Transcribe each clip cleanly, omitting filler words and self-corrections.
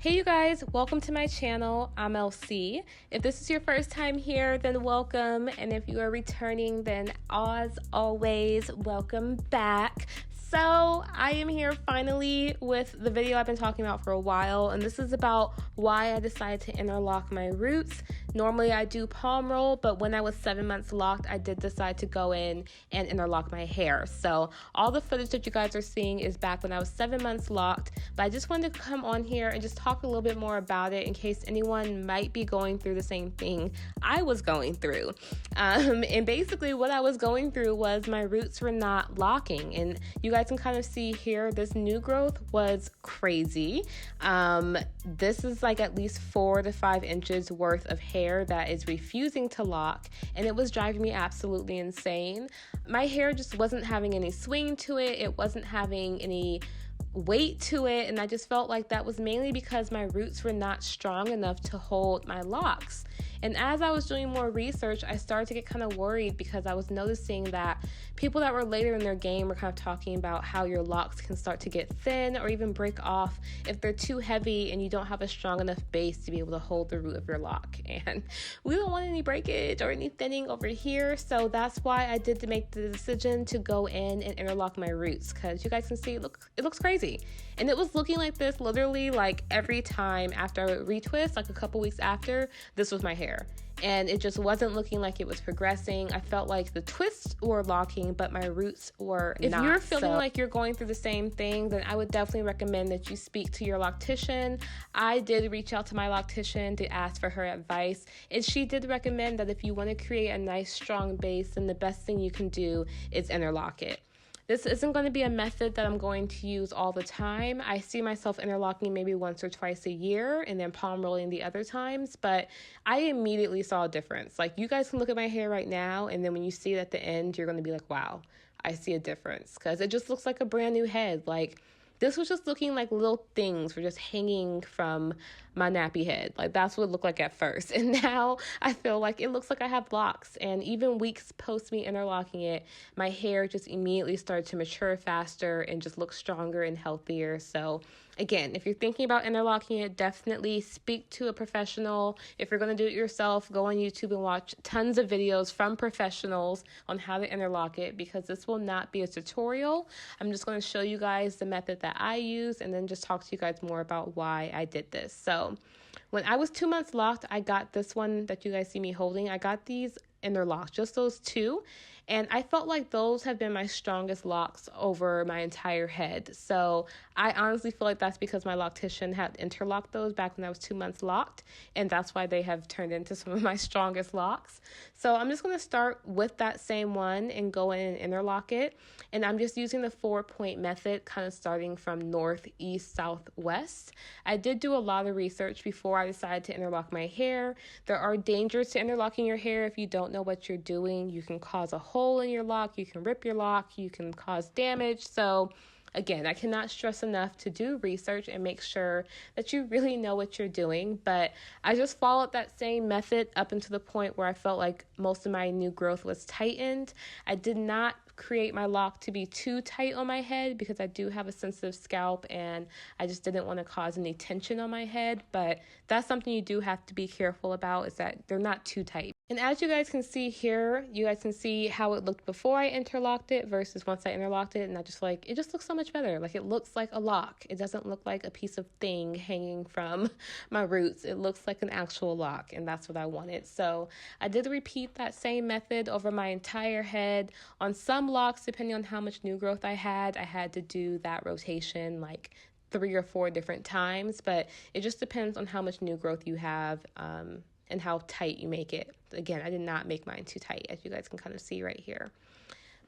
Hey you guys, welcome to my channel. I'm LC. If this is your first time here, then welcome. And if you are returning, then as always, welcome back. So I am here finally with the video I've been talking about for a while, and this is about why I decided to interlock my roots. Normally I do palm roll, but when I was 7 months locked, I did decide to go in and interlock my hair. So all the footage that you guys are seeing is back when I was 7 months locked, but I just wanted to come on here and just talk a little bit more about it in case anyone might be going through the same thing I was going through. And basically what I was going through was my roots were not locking, and you guys can kind of see here this new growth was crazy. This is like at least 4 to 5 inches worth of hair that is refusing to lock, and it was driving me absolutely insane. My hair just wasn't having any swing to it. It wasn't having any weight to it, and I just felt like that was mainly because my roots were not strong enough to hold my locks. And as I was doing more research, I started to get kind of worried because I was noticing that people that were later in their game were kind of talking about how your locks can start to get thin or even break off if they're too heavy and you don't have a strong enough base to be able to hold the root of your lock. And we don't want any breakage or any thinning over here, so that's why I did to make the decision to go in and interlock my roots, because you guys can see it looks crazy. And it was looking like this literally like every time after I would retwist, like a couple weeks after, this was my hair. And it just wasn't looking like it was progressing. I felt like the twists were locking, but my roots were not. If you're feeling like you're going through the same thing, then I would definitely recommend that you speak to your loctician. I did reach out to my loctician to ask for her advice, and she did recommend that if you want to create a nice strong base, then the best thing you can do is interlock it. This isn't going to be a method that I'm going to use all the time. I see myself interlocking maybe once or twice a year and then palm rolling the other times, but I immediately saw a difference. Like, you guys can look at my hair right now, and then when you see it at the end, you're going to be like, wow, I see a difference, because it just looks like a brand new head. Like, this was just looking like little things were just hanging from my nappy head. Like, that's what it looked like at first. And now I feel like it looks like I have locks. And even weeks post me interlocking it, my hair just immediately started to mature faster and just look stronger and healthier. So again, if you're thinking about interlocking it, definitely speak to a professional. If you're going to do it yourself, go on YouTube and watch tons of videos from professionals on how to interlock it, because this will not be a tutorial. I'm just going to show you guys the method that I use and then just talk to you guys more about why I did this. So when I was 2 months locked, I got this one that you guys see me holding. I got these interlocked, just those two, and I felt like those have been my strongest locks over my entire head. So I honestly feel like that's because my loctician had interlocked those back when I was 2 months locked, and that's why they have turned into some of my strongest locks. So I'm just going to start with that same one and go in and interlock it, and I'm just using the 4-point method, kind of starting from north, east, south, west. I did do a lot of research before I decided to interlock my hair. There are dangers to interlocking your hair if you don't know what you're doing. You can cause a hole in your lock, you can rip your lock, you can cause damage. So again, I cannot stress enough to do research and make sure that you really know what you're doing. But I just followed that same method up until the point where I felt like most of my new growth was tightened. I did not create my lock to be too tight on my head because I do have a sensitive scalp, and I just didn't want to cause any tension on my head. But that's something you do have to be careful about, is that they're not too tight. And as you guys can see here, you guys can see how it looked before I interlocked it versus once I interlocked it. And I just like, it just looks so much better. Like, it looks like a lock. It doesn't look like a piece of thing hanging from my roots. It looks like an actual lock, and that's what I wanted. So I did repeat that same method over my entire head. On some locks, depending on how much new growth I had to do that rotation like 3 or 4 different times, but it just depends on how much new growth you have, and how tight you make it. Again, I did not make mine too tight, as you guys can kind of see right here.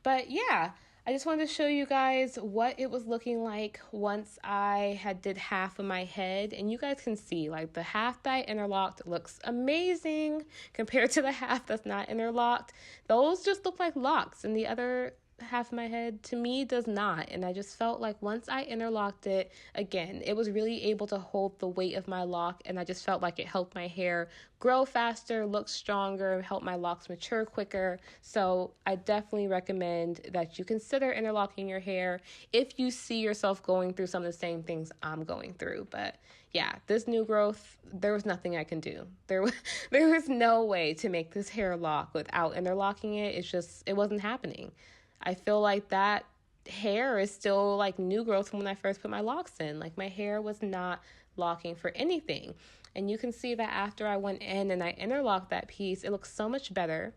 But yeah, I just wanted to show you guys what it was looking like once I had did half of my head. And you guys can see, like, the half that I interlocked looks amazing compared to the half that's not interlocked. Those just look like locks, and the other half of my head? To me, does not. And I just felt like once I interlocked it, again, it was really able to hold the weight of my lock, and I just felt like it helped my hair grow faster, look stronger, help my locks mature quicker. So I definitely recommend that you consider interlocking your hair if you see yourself going through some of the same things I'm going through. But yeah, this new growth, there was nothing I can do. There was no way to make this hair lock without interlocking it. It wasn't happening. I feel like that hair is still like new growth from when I first put my locks in. Like my hair was not locking for anything. And you can see that after I went in and I interlocked that piece, it looks so much better.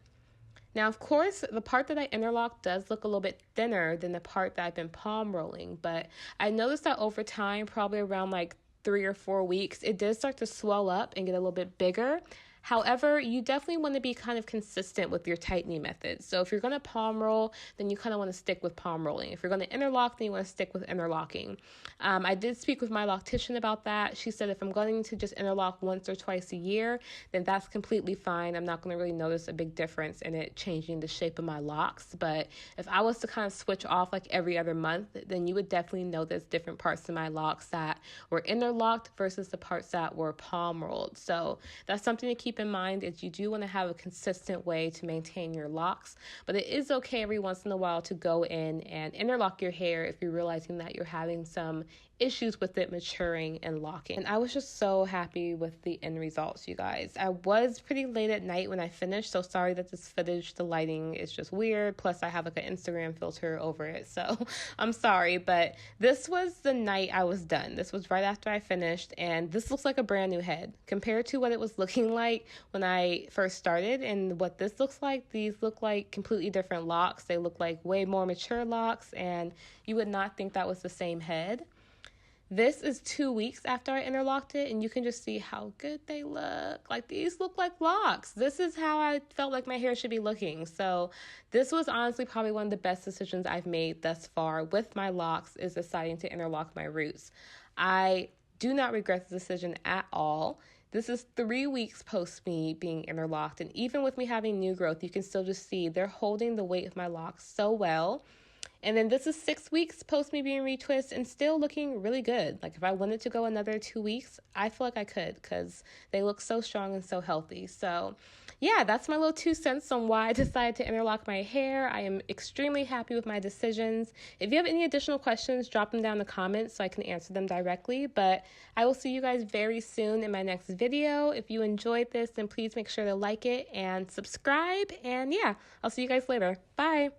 Now, of course, the part that I interlocked does look a little bit thinner than the part that I've been palm rolling, but I noticed that over time, probably around like 3 or 4 weeks, it did start to swell up and get a little bit bigger. However, you definitely want to be kind of consistent with your tightening method. So if you're going to palm roll, then you kind of want to stick with palm rolling. If you're going to interlock, then you want to stick with interlocking. I did speak with my loctician about that. She said if I'm going to just interlock once or twice a year, then that's completely fine. I'm not going to really notice a big difference in it changing the shape of my locks. But if I was to kind of switch off like every other month, then you would definitely notice different parts of my locks that were interlocked versus the parts that were palm rolled. So that's something to keep in mind, is you do want to have a consistent way to maintain your locks, but it is okay every once in a while to go in and interlock your hair if you're realizing that you're having some issues with it maturing and locking. And I was just so happy with the end results, you guys. I was pretty late at night when I finished, so sorry that this footage, the lighting is just weird. Plus I have like an Instagram filter over it, so I'm sorry, but this was the night I was done. This was right after I finished, and this looks like a brand new head compared to what it was looking like when I first started. And what this looks like, these look like completely different locks. They look like way more mature locks, and you would not think that was the same head. This is 2 weeks after I interlocked it, and you can just see how good they look. Like, these look like locks. This is how I felt like my hair should be looking. So this was honestly probably one of the best decisions I've made thus far with my locks, is deciding to interlock my roots. I do not regret the decision at all. This is 3 weeks post me being interlocked, and even with me having new growth, you can still just see they're holding the weight of my locks so well. And then this is 6 weeks post me being retwist and still looking really good. Like if I wanted to go another 2 weeks, I feel like I could, because they look so strong and so healthy. So yeah, that's my little 2 cents on why I decided to interlock my hair. I am extremely happy with my decisions. If you have any additional questions, drop them down in the comments so I can answer them directly. But I will see you guys very soon in my next video. If you enjoyed this, then please make sure to like it and subscribe. And yeah, I'll see you guys later. Bye.